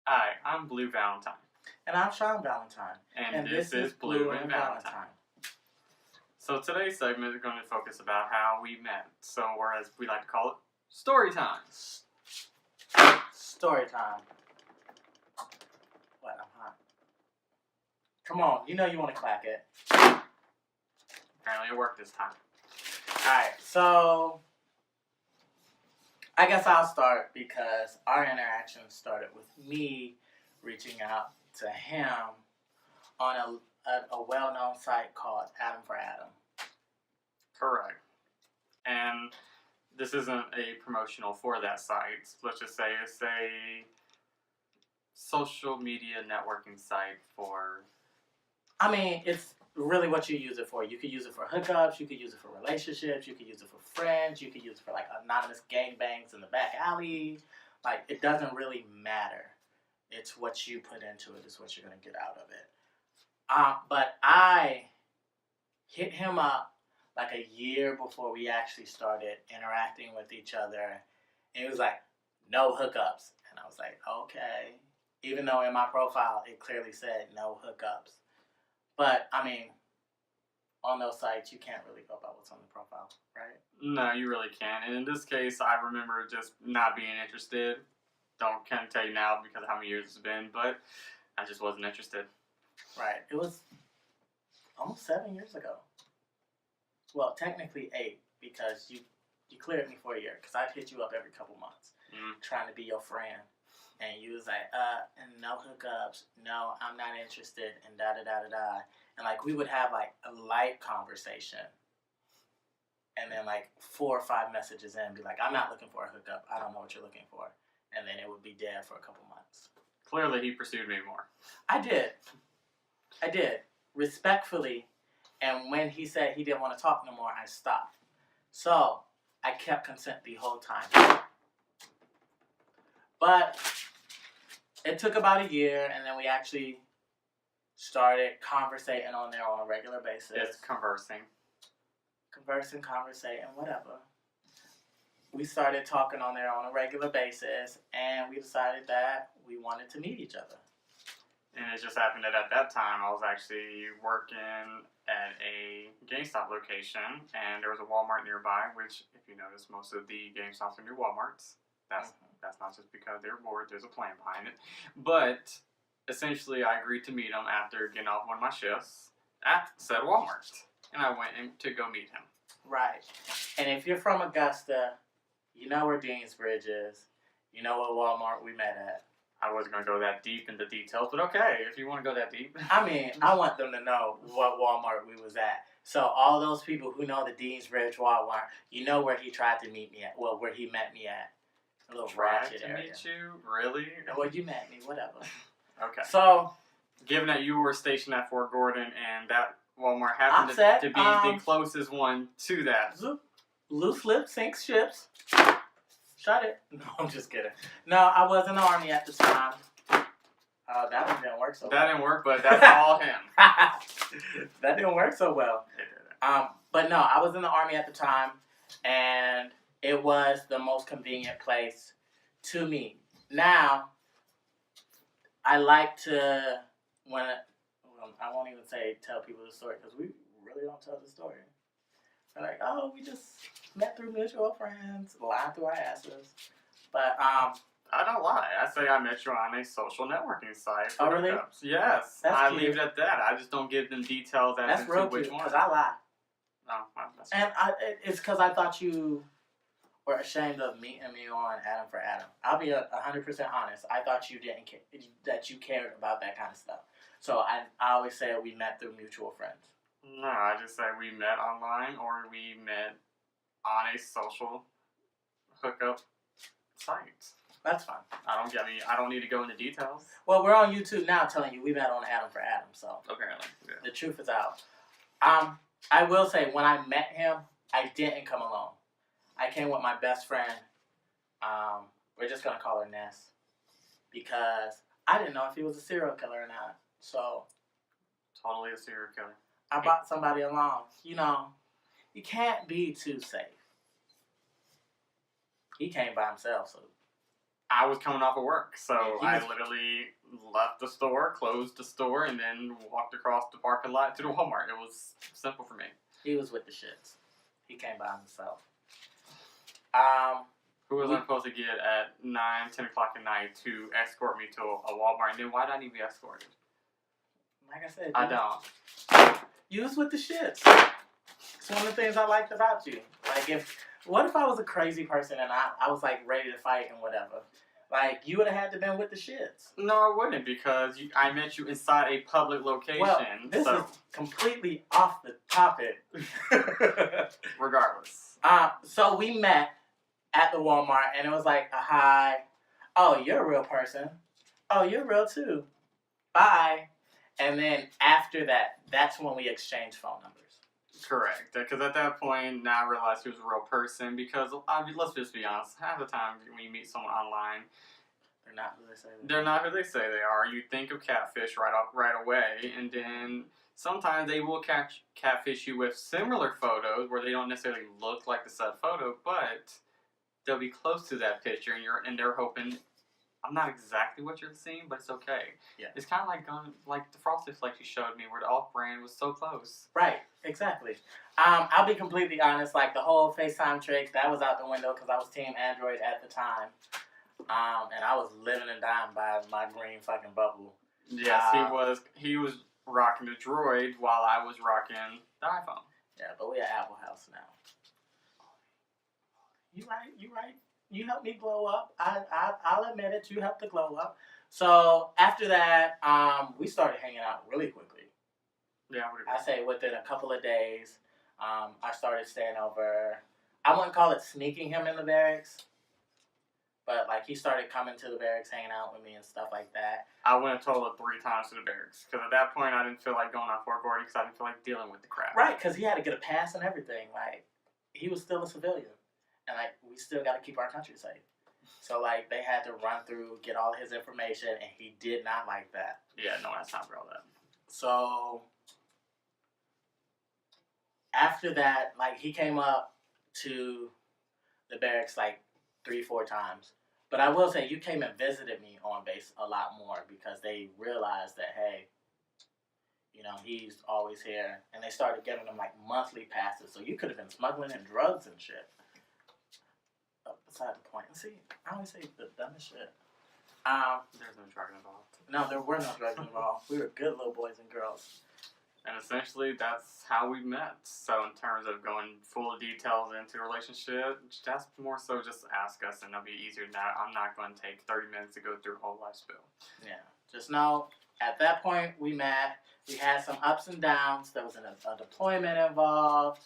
Hi, I'm Bleu Valentine. And I'm Sean Valentine. And this is Bleu and Valentine. So today's segment is going to focus about how we met. So, or as we like to call it, Storytime. Storytime. What? I'm hot. Come on, you know you want to clap it. Apparently it worked this time. Alright, so I guess I'll start because our interaction started with me reaching out to him on a well-known site called Adam for Adam. Correct. And this isn't a promotional for that site. Let's just say it's a social media networking site for... I mean, it's really what you use it for. You could use it for hookups, you could use it for relationships, you could use it for friends, you could use it for like anonymous gangbangs in the back alley. Like, it doesn't really matter. It's what you put into it is what you're going to get out of it. But I hit him up like a year before we actually started interacting with each other. And he was like, no hookups. And I was like, okay. Even though in my profile it clearly said no hookups. But, I mean, on those sites, you can't really go by what's on the profile, right? No, you really can't. And in this case, I remember just not being interested. Can't tell you now because of how many years it's been, but I just wasn't interested. Right. It was almost 7 years ago. Well, technically 8 because you cleared me for a year because I'd hit you up every couple months trying to be your friend. And you was like, and no hookups, no, I'm not interested, and da-da-da-da-da. And, like, we would have, like, a light conversation. And then, like, 4 or 5 messages in, be like, I'm not looking for a hookup. I don't know what you're looking for. And then it would be dead for a couple months. Clearly, he pursued me more. I did. Respectfully. And when he said he didn't want to talk no more, I stopped. So, I kept consent the whole time. But it took about a year, and then we actually started conversating on there on a regular basis. It's conversing, conversating, whatever. We started talking on there on a regular basis, and we decided that we wanted to meet each other. And it just happened that at that time, I was actually working at a GameStop location, and there was a Walmart nearby, which, if you notice, most of the GameStops are new Walmarts. That's not just because they're bored. There's a plan behind it. But essentially, I agreed to meet him after getting off one of my shifts at said Walmart. And I went in to go meet him. Right. And if you're from Augusta, you know where Deansbridge is. You know what Walmart we met at. I wasn't going to go that deep into details, but okay, if you want to go that deep. I mean, I want them to know what Walmart we was at. So all those people who know the Deansbridge Walmart, you know where he tried to meet me at. Well, where he met me at. A little ratchet area. Meet you? Really? Well, you met me, whatever. Okay. So, given that you were stationed at Fort Gordon and that Walmart happened to be the closest one to that. Loose lips sink ships. Shut it. No, I'm just kidding. No, I was in the Army at the time. That one didn't work so well. That didn't work, but that's all him. That didn't work so well. It didn't. But no, I was in the Army at the time, and it was the most convenient place to meet. Now, I like to, I won't even say tell people the story because we really don't tell the story. They're like, oh, we just met through mutual friends, lying through our asses. But, I don't lie. I say I met you on a social networking site. Oh, really? Yes. That's cute. Leave it at that. I just don't give them details as that's real which cute, one. because I lie. Oh, well, that's and it's because I thought you were ashamed of meeting me on Adam for Adam. I'll be 100% honest. I thought you didn't care, that you cared about that kind of stuff. So I always say we met through mutual friends. No, I just say we met online or we met on a social hookup site. That's fine. I don't need to go into details. Well, we're on YouTube now telling you we met on Adam for Adam, so apparently, yeah. The truth is out. I will say when I met him, I didn't come alone. I came with my best friend. We're just gonna call her Ness because I didn't know if he was a serial killer or not. So totally a serial killer. I brought somebody along. You know, you can't be too safe. He came by himself, so I was coming off of work, so Yeah, I literally left the store, closed the store, and then walked across the parking lot to the Walmart. It was simple for me. He was with the shits. He came by himself. Who was I supposed to get at 9, 10 o'clock at night to escort me to a Walmart? And then why did I need to be escorted? Like I said, I don't. You was with the shits. It's one of the things I liked about you. Like, what if I was a crazy person and I was like ready to fight and whatever? Like, you would have had to been with the shits. No, I wouldn't, because I met you inside a public location. Well, this is completely off the topic. Regardless. So we met at the Walmart, and it was like a hi. Oh, you're a real person. Oh, you're real too. Bye. And then after that, that's when we exchanged phone numbers. Correct. Because at that point, now I realized he was a real person. Because let's just be honest, half the time when you meet someone online, they're not who they say they are. They're not who they say they are. You think of catfish right away, and then sometimes they will catfish you with similar photos where they don't necessarily look like the said photo, but they'll be close to that picture, and they're hoping, I'm not exactly what you're seeing, but it's okay. Yeah. It's kind of like going like the Frosted Flakes you showed me, where the off-brand was so close. Right. Exactly. I'll be completely honest. Like the whole FaceTime trick, that was out the window because I was Team Android at the time. And I was living and dying by my green fucking bubble. Yes, he was rocking the Droid while I was rocking the iPhone. Yeah, but we at Apple House now. You right. You helped me glow up. I'll admit it. You helped to glow up. So after that, we started hanging out really quickly. Yeah, I say within a couple of days, I started staying over. I wouldn't call it sneaking him in the barracks. But, like, he started coming to the barracks, hanging out with me and stuff like that. I went a total of 3 times to the barracks. Because at that point, I didn't feel like going on Fort Gordon because I didn't feel like dealing with the crap. Right, because he had to get a pass and everything. Like, he was still a civilian. And, like, we still got to keep our country safe. So, like, they had to run through, get all his information, and he did not like that. Yeah, no, that's not real, that. So, after that, like, he came up to the barracks, like, 3-4 times. But I will say, you came and visited me on base a lot more because they realized that, hey, you know, he's always here. And they started giving him, like, monthly passes. So you could have been smuggling in drugs and shit. But beside the point. See, I always say the dumbest shit. There's no drug involved. No, there were no drugs involved. We were good little boys and girls. And essentially, that's how we met. So in terms of going full details into a relationship, that's more so just ask us, and it'll be easier. Now, I'm not going to take 30 minutes to go through a whole life spill. Yeah. Just know, at that point, we met. We had some ups and downs. There was a deployment involved.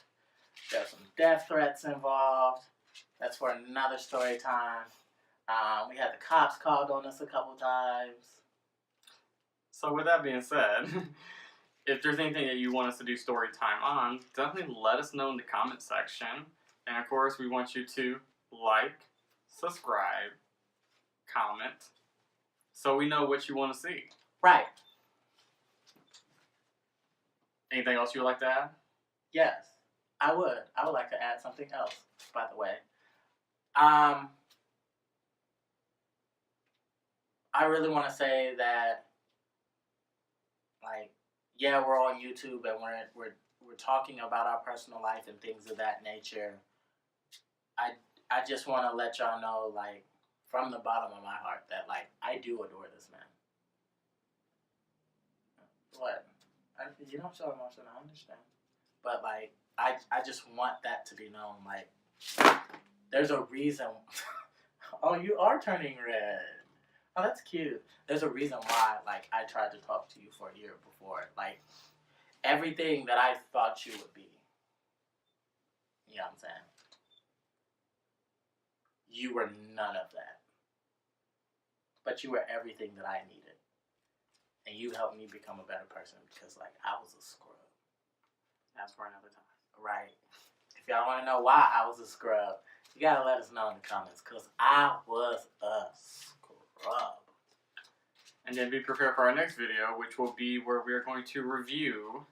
There were some death threats involved. That's for another story time. We had the cops called on us a couple times. So with that being said... If there's anything that you want us to do story time on, definitely let us know in the comment section. And of course, we want you to like, subscribe, comment, so we know what you want to see. Right. Anything else you would like to add? Yes, I would. I would like to add something else, by the way. I really want to say that, like, yeah, we're on YouTube and we're talking about our personal life and things of that nature. I just want to let y'all know, like, from the bottom of my heart that, like, I do adore this man. What? You don't show emotion, I understand. But, like, I just want that to be known. Like, there's a reason. Oh, you are turning red. Oh, that's cute. There's a reason why, like, I tried to talk to you for a year before. Like, everything that I thought you would be. You know what I'm saying? You were none of that. But you were everything that I needed. And you helped me become a better person because, like, I was a scrub. That's for another time. Right. If y'all want to know why I was a scrub, you got to let us know in the comments because I was a scrub. And then be prepared for our next video, which will be where we are going to review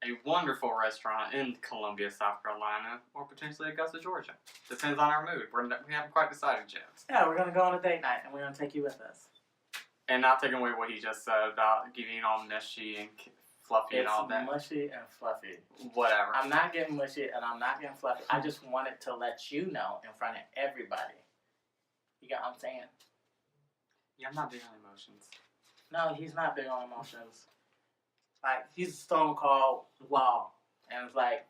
a wonderful restaurant in Columbia, South Carolina, or potentially Augusta, Georgia. Depends on our mood. We haven't quite decided yet. Yeah, we're gonna go on a date night, and we're gonna take you with us. And not taking away what he just said about getting all mushy and fluffy and all that. It's mushy and fluffy. Whatever. I'm not getting mushy and I'm not getting fluffy. I just wanted to let you know in front of everybody. You get what I'm saying? Yeah, I'm not big on emotions. No, he's not big on emotions. Like, he's stone cold wall. And it's like,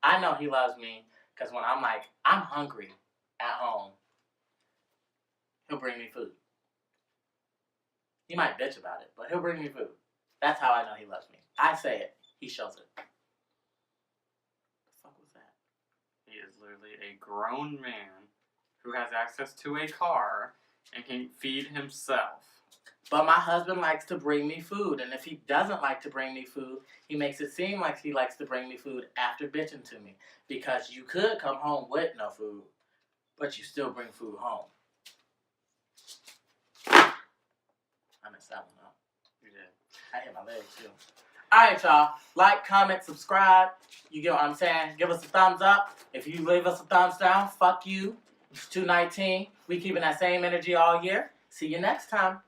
I know he loves me because when I'm like, I'm hungry at home, he'll bring me food. He might bitch about it, but he'll bring me food. That's how I know he loves me. I say it. He shows it. The fuck was that? He is literally a grown man who has access to a car and can feed himself. But my husband likes to bring me food, and if he doesn't like to bring me food, he makes it seem like he likes to bring me food after bitching to me. Because you could come home with no food, but you still bring food home. I messed that one up. You did. I hit my leg too. Alright, y'all. Like, comment, subscribe. You get what I'm saying? Give us a thumbs up. If you leave us a thumbs down, fuck you. It's 219. We keeping that same energy all year. See you next time.